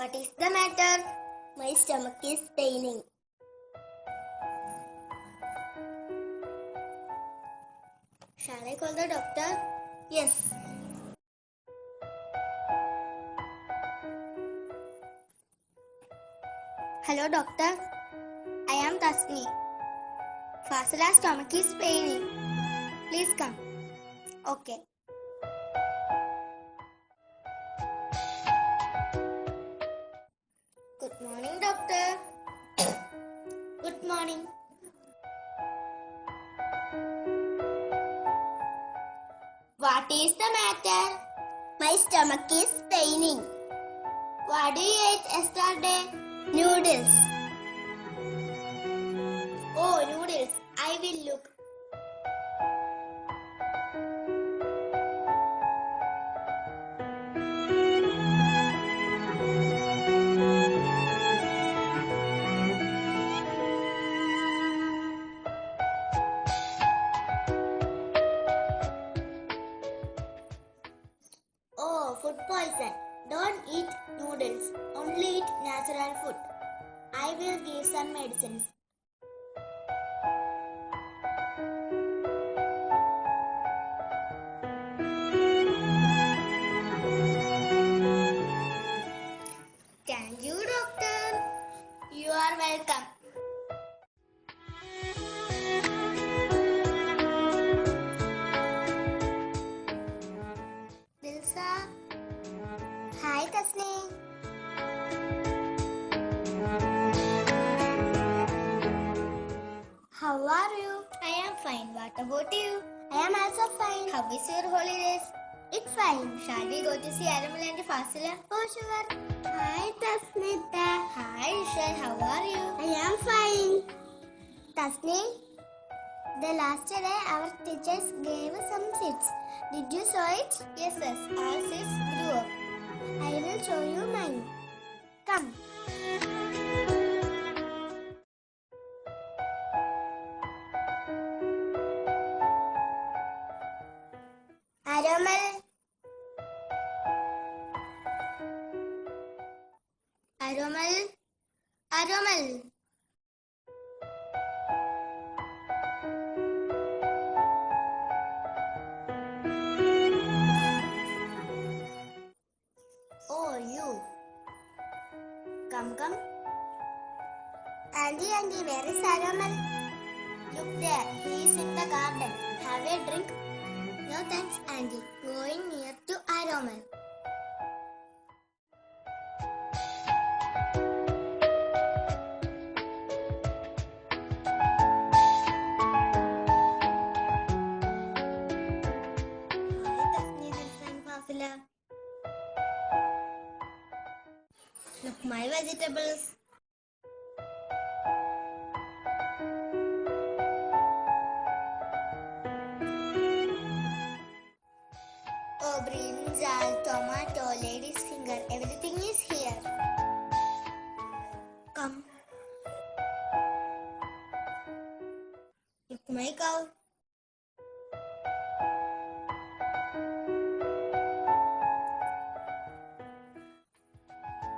What is the matter? My stomach is paining. Shall I call the doctor? Yes. Hello, doctor. I am Tasni. Fasila's stomach is paining. Please come. Okay. Good morning, doctor. Good morning. What is the matter? My stomach is paining. What did you eat yesterday? Noodles. Oh, noodles. I will look. Oh, food poison. Don't eat noodles. Only eat natural food. I will give some medicines. Thank you, doctor. You are welcome. Dilsa. Hi, Tasni. How are you? I am fine. What about you? I am also fine. How is your holidays? It's fine. Shall we go to see Aramil and Fasila? Oh, sure. Hi, Tasnita. Hi, Ishal. How are you? I am fine. Tasni, the last day our teachers gave some seeds. Did you saw it? Yes. All seeds grew up. I will show you mine. Come. Aramil. Aramil. Aramil. Oh, you. Come. Auntie, where is Aramil? Look there. He is in the garden. Have a drink? No thanks, Auntie. Going near to Aramil. Look, my vegetables. Oh, brinjal, tomato, lady's finger, everything is here. Come. Look, my cow.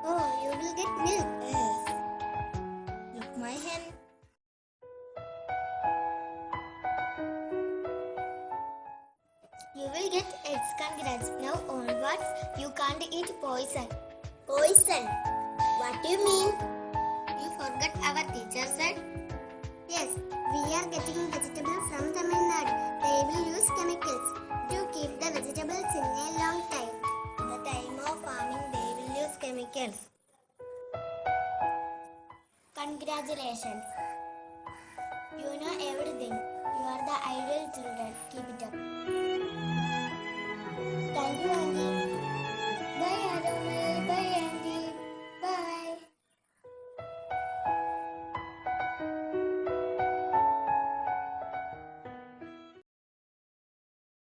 Oh, you will get milk. Yes. Look, my hen. You will get eggs. Congrats. Now onwards, you can't eat poison. Poison? What do you mean? You forgot our teacher said? Yes, we are getting vegetables from Tamil Nadu. They will use chemicals to keep the vegetables in a long time. The time of farming, they will use chemicals. Congratulations. You know everything. You are the ideal children.